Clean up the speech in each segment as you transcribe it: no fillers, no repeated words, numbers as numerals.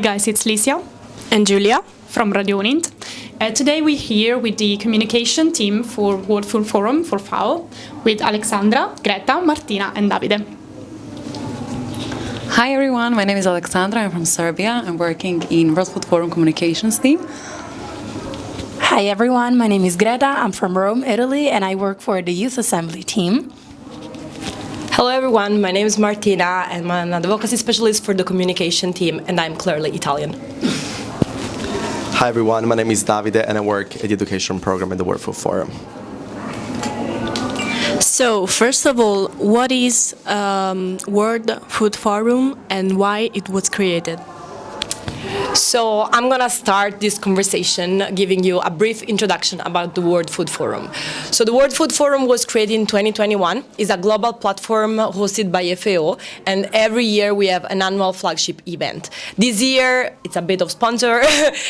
guys, it's Licia and Julia from Radio Unint. Today we're here with the communication team for World Food Forum for FAO with Alexandra, Greta, Martina and Davide. Hi everyone, my name is Alexandra, I'm from Serbia. I'm working in World Food Forum communications team. Hi everyone, my name is Greta, I'm from Rome, Italy, and I work for the Youth Assembly team. Hello everyone, my name is Martina and I'm an advocacy specialist for the communication team and I'm clearly Italian. Hi everyone, my name is Davide and I work at the education program at the World Food Forum. So, first of all, what is World Food Forum and why it was created? So I'm going to start this conversation giving you a brief introduction about the World Food Forum. So the World Food Forum was created in 2021. It's a global platform hosted by FAO, and every year we have an annual flagship event. This year, it's a bit of sponsor.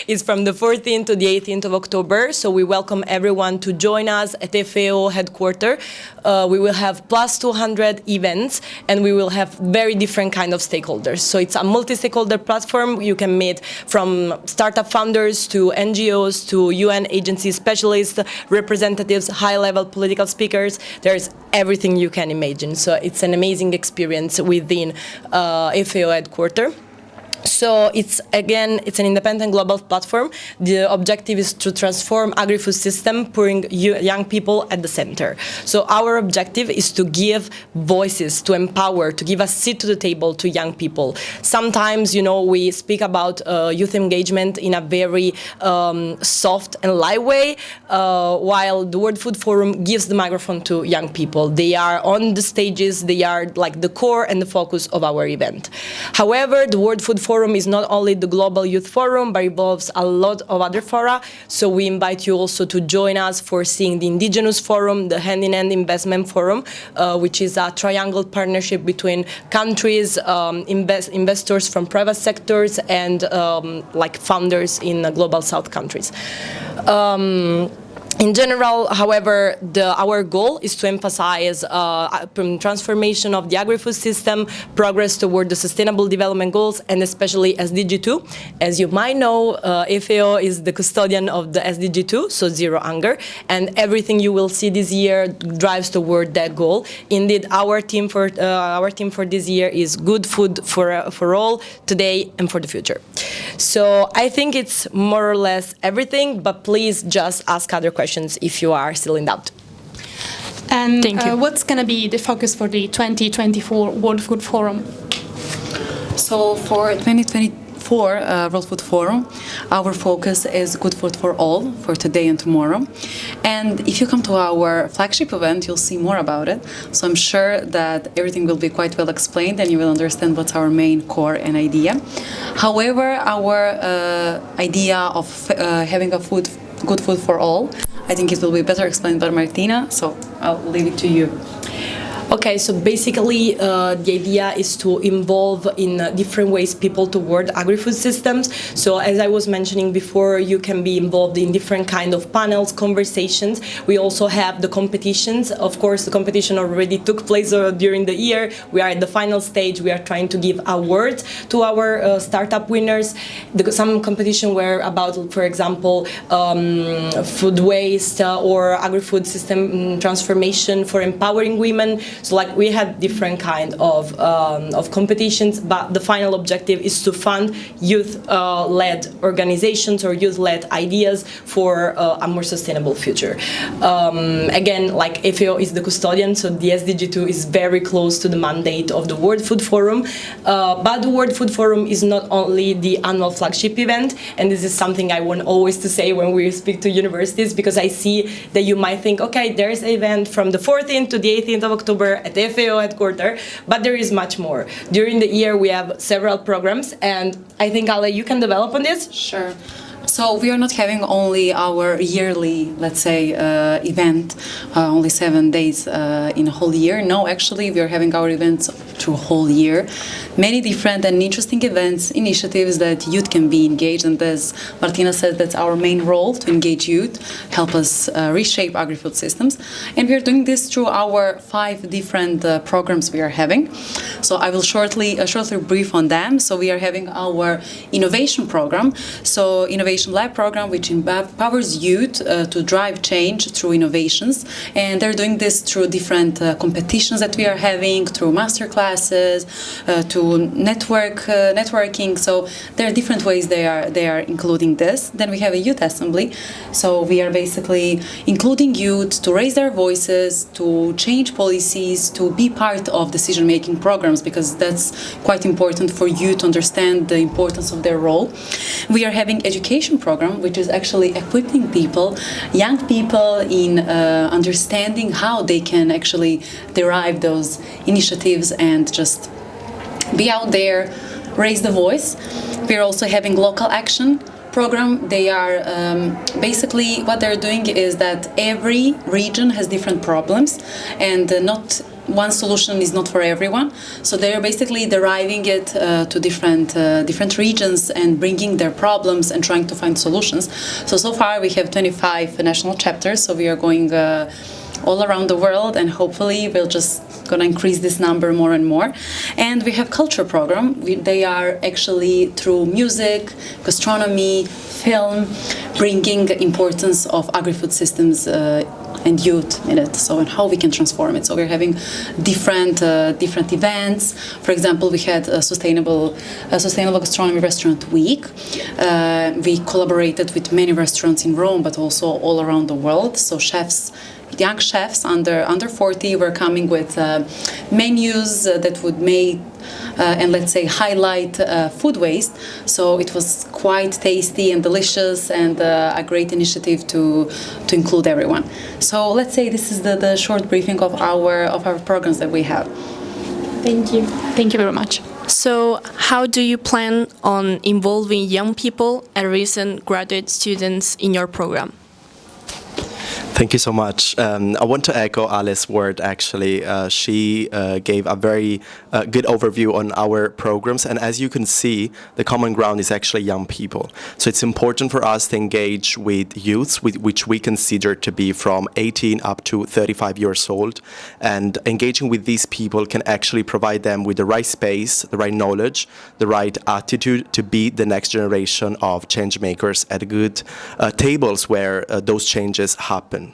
It's from the 14th to the 18th of October, so we welcome everyone to join us at FAO headquarters. We will have plus 200 events, and we will have very different kind of stakeholders. So it's a multi-stakeholder platform. You can meet from startup founders to NGOs to UN agency specialists, representatives, high-level political speakers. There's everything you can imagine. So it's an amazing experience within FAO headquarters. So it's an independent global platform. The objective is to transform agri-food system, putting young people at the center. So our objective is to give voices, to empower, to give a seat to the table to young people. Sometimes, we speak about youth engagement in a very soft and light way, while the World Food Forum gives the microphone to young people. They are on the stages, they are like the core and the focus of our event. However, the World Food Forum is not only the Global Youth Forum, but involves a lot of other fora. So we invite you also to join us for seeing the Indigenous Forum, the Hand-in-Hand Investment Forum, which is a triangle partnership between countries, investors from private sectors, and founders in global South countries. In general, however, our goal is to emphasize transformation of the agri-food system, progress toward the Sustainable Development Goals, and especially SDG 2. As you might know, FAO is the custodian of the SDG 2, so zero hunger, and everything you will see this year drives toward that goal. Indeed, our team for this year is good food for all, today and for the future. So I think it's more or less everything, but please just ask other questions if you are still in doubt. And what's going to be the focus for the 2024 World Food Forum? So for 2024 World Food Forum, our focus is good food for all, for today and tomorrow. And if you come to our flagship event, you'll see more about it. So I'm sure that everything will be quite well explained and you will understand what's our main core and idea. However, our idea of having good food for all, I think it will be better explained by Martina, so I'll leave it to you. Okay, so basically the idea is to involve in different ways people toward agri-food systems. So as I was mentioning before, you can be involved in different kind of panels, conversations. We also have the competitions. Of course, the competition already took place during the year. We are at the final stage. We are trying to give awards to our startup winners. Some competition were about, for example, food waste or agri-food system transformation for empowering women. So we had different kind of competitions, but the final objective is to fund youth-led organizations or youth-led ideas for a more sustainable future. Again, FAO is the custodian, so the SDG 2 is very close to the mandate of the World Food Forum. But the World Food Forum is not only the annual flagship event, and this is something I want always to say when we speak to universities, because I see that you might think, okay, there's an event from the 14th to the 18th of October at the FAO headquarters, but there is much more. During the year, we have several programs, and I think, Ale, you can develop on this? Sure. So we are not having only our yearly, let's say, event, only 7 days in a whole year. No, actually, we are having our events through a whole year. Many different and interesting events, initiatives that youth can be engaged, and as Martina said, that's our main role, to engage youth, help us reshape agri-food systems. And we are doing this through our 5 different programs we are having. So I will shortly brief on them. So we are having our innovation program, so Innovation Lab program, which empowers youth to drive change through innovations. And they're doing this through different competitions that we are having, through master classes, to networking. So there are different ways they are including this. Then we have a youth assembly. So we are basically including youth to raise their voices, to change policies, to be part of decision-making programs, because that's quite important for youth to understand the importance of their role. We are having education program, which is actually equipping people, young people, in understanding how they can actually derive those initiatives and just be out there, raise the voice. We're also having local action program. They are basically, what they're doing is that every region has different problems, and not one solution is not for everyone. So they're basically deriving it to different regions and bringing their problems and trying to find solutions. So far we have 25 national chapters. So we are going all around the world, and hopefully we'll just gonna increase this number more and more. And we have culture program. They are actually through music, gastronomy, film, bringing importance of agri-food systems and youth in it, so and how we can transform it. So we're having different events. For example, we had a sustainable gastronomy restaurant week. We collaborated with many restaurants in Rome, but also all around the world. So young chefs under 40 were coming with menus that would make and let's say highlight food waste. So it was quite tasty and delicious, and a great initiative to include everyone. So let's say this is the short briefing of our programs that we have. Thank you. Thank you very much. So, how do you plan on involving young people and recent graduate students in your program? Thank you so much. I want to echo Alice's word, actually. She gave a very good overview on our programs. And as you can see, the common ground is actually young people. So it's important for us to engage with youths, which we consider to be from 18 up to 35 years old. And engaging with these people can actually provide them with the right space, the right knowledge, the right attitude to be the next generation of change makers at good tables where those changes happen.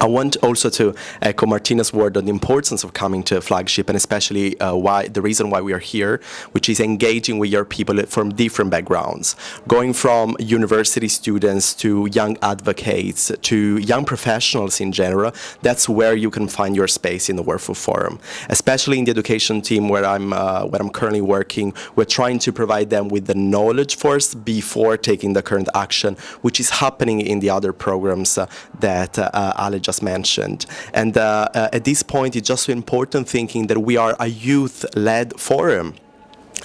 I want also to echo Martina's word on the importance of coming to a flagship, and especially the reason why we are here, which is engaging with your people from different backgrounds, going from university students to young advocates to young professionals in general. That's where you can find your space in the World Food Forum. Especially in the education team where I'm currently working, we're trying to provide them with the knowledge first before taking the current action, which is happening in the other programs that Ale just mentioned. And at this point, it's just so important thinking that we are a youth-led forum.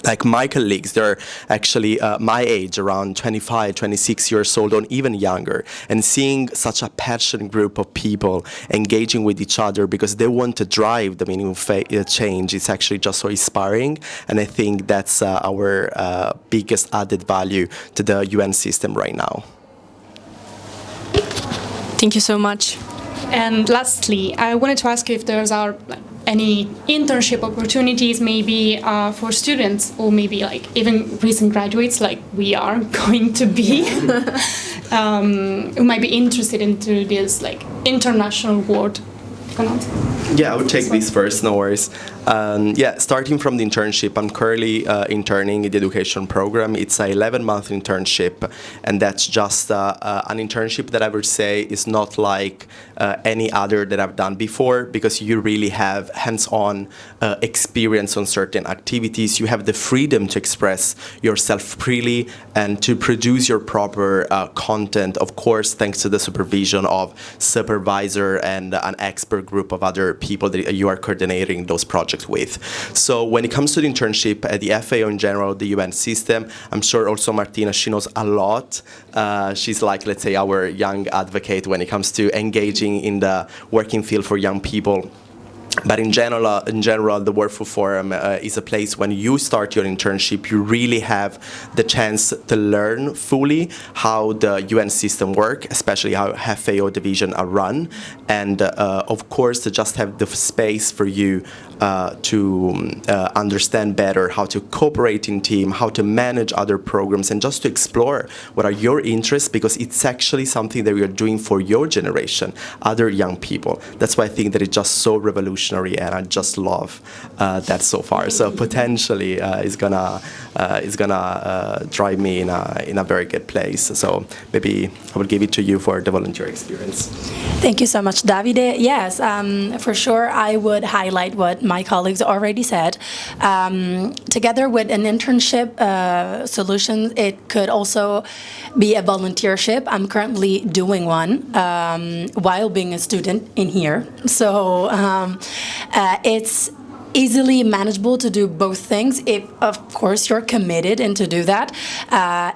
Like my colleagues, they're actually my age, around 25, 26 years old, or even younger. And seeing such a passionate group of people engaging with each other because they want to drive the meaningful change, it's actually just so inspiring. And I think that's our biggest added value to the UN system right now. Thank you so much. And lastly, I wanted to ask you if there's any internship opportunities maybe for students, or maybe like even recent graduates like we are going to be, who might be interested into this like international world. Yeah, I would take this first, no worries. Starting from the internship, I'm currently interning in the education program. It's an 11-month internship, and that's just an internship that I would say is not like any other that I've done before, because you really have hands-on experience on certain activities. You have the freedom to express yourself freely and to produce your proper content, of course, thanks to the supervision of supervisor and an expert group of other people that you are coordinating those projects with. So when it comes to the internship at the FAO in general, the UN system, I'm sure also Martina, she knows a lot. She's like, let's say, our young advocate when it comes to engaging in the working field for young people. But in general, the World Food Forum is a place when you start your internship, you really have the chance to learn fully how the UN system works, especially how FAO division are run, and of course to just have the space for you to understand better how to cooperate in team, how to manage other programs, and just to explore what are your interests, because it's actually something that we are doing for your generation, other young people. That's why I think that it's just so revolutionary, and I just love that so far. So potentially it's gonna drive me in a very good place. So maybe I will give it to you for the volunteer experience. Thank you so much, Davide. Yes, for sure, I would highlight what my colleagues already said. Together with an internship solution, it could also be a volunteership. I'm currently doing one while being a student in here. So it's easily manageable to do both things if, of course, you're committed and to do that.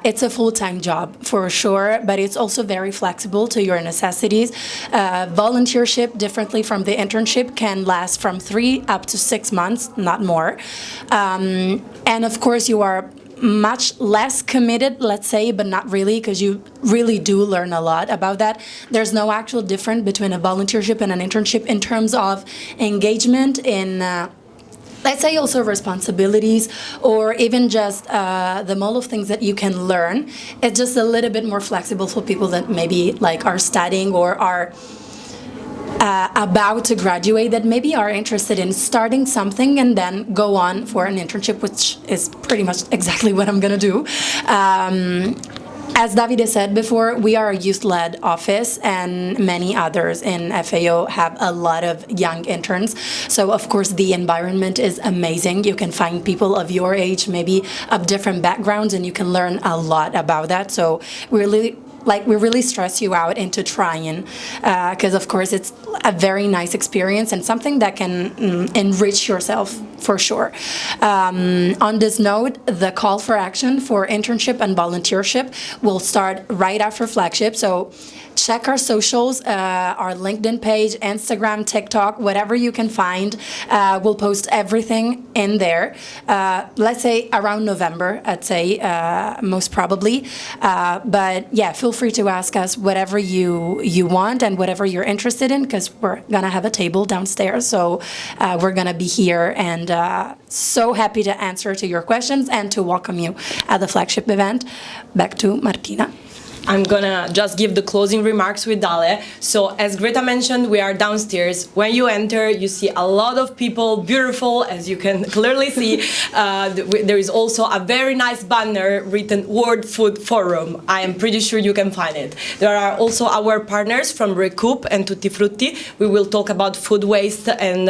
It's a full-time job for sure, but it's also very flexible to your necessities. Volunteership, differently from the internship, can last from 3 up to 6 months, not more. And of course, you are much less committed, let's say, but not really, because you really do learn a lot about that. There's no actual difference between a volunteership and an internship in terms of engagement in let's say also responsibilities, or even just the mole of things that you can learn. It's just a little bit more flexible for people that maybe like are studying or are about to graduate, that maybe are interested in starting something and then go on for an internship, which is pretty much exactly what I'm gonna do. As Davide said before, we are a youth-led office, and many others in FAO have a lot of young interns. So, of course, the environment is amazing. You can find people of your age, maybe of different backgrounds, and you can learn a lot about that. So, we really stress you out into trying, because of course it's a very nice experience and something that can enrich yourself for sure. On this note, the call for action for internship and volunteership will start right after flagship. So check our socials, our LinkedIn page, Instagram, TikTok, whatever you can find. We'll post everything in there. Let's say around November, I'd say, most probably. But yeah, feel free to ask us whatever you want and whatever you're interested in, because we're going to have a table downstairs. So we're going to be here, and so happy to answer to your questions and to welcome you at the flagship event. Back to Martina. I'm gonna just give the closing remarks with Dale. So as Greta mentioned, we are downstairs. When you enter, you see a lot of people, beautiful, as you can clearly see. There is also a very nice banner written World Food Forum. I am pretty sure you can find it. There are also our partners from Recoup and Tutti Frutti. We will talk about food waste and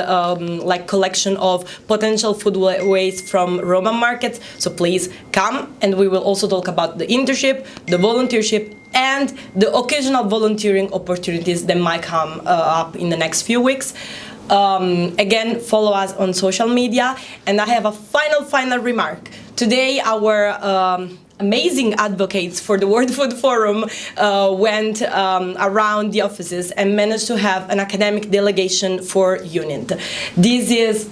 like collection of potential food waste from Roman markets. So please come, and we will also talk about the internship, the volunteership, and the occasional volunteering opportunities that might come up in the next few weeks. Again, follow us on social media. And I have a final remark. Today, our amazing advocates for the World Food Forum went around the offices and managed to have an academic delegation for UNIT. This is,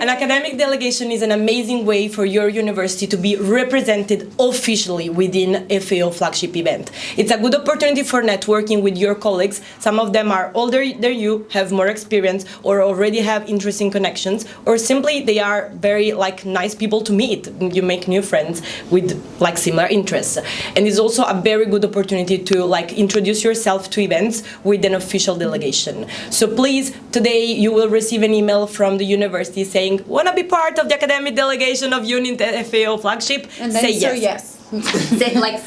an academic delegation is an amazing way for your university to be represented officially within a FAO flagship event. It's a good opportunity for networking with your colleagues. Some of them are older than you, have more experience, or already have interesting connections, or simply they are very nice people to meet. You make new friends with similar interests, and it's also a very good opportunity to introduce yourself to events with an official delegation. So please, today you will receive an email from the university saying, "Wanna be part of the academic delegation of UNIT FAO flagship?" And then say yes.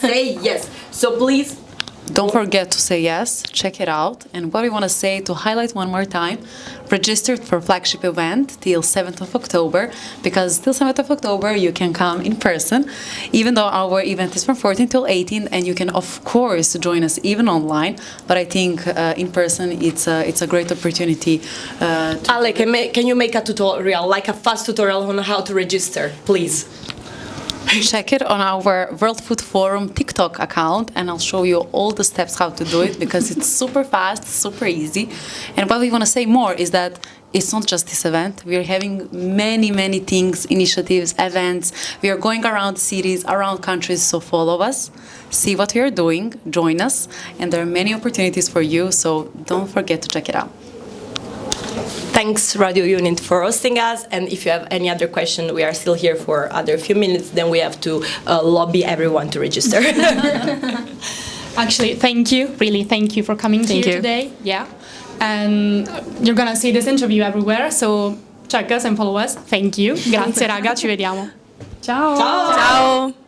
Say yes. So please don't forget to say yes, check it out. And what we want to say, to highlight one more time, registered for flagship event till 7th of October, because till 7th of October you can come in person, even though our event is from 14 till 18, and you can of course join us even online. But I think in person it's a great opportunity. Ale, can you make a tutorial, like a fast tutorial on how to register, please? Check it on our World Food Forum TikTok account, and I'll show you all the steps how to do it, because it's super fast, super easy. And what we want to say more is that it's not just this event. We are having many things, initiatives, events. We are going around cities, around countries, so follow us, see what we are doing, join us, and there are many opportunities for you, so don't forget to check it out. Thanks, Radio Unit, for hosting us. And if you have any other question, we are still here for other few minutes. Then we have to lobby everyone to register. Actually, thank you. Really, thank you for coming here today. Yeah. And you're gonna see this interview everywhere, so check us and follow us. Thank you. Grazie raga, ci vediamo. Ciao. Ciao.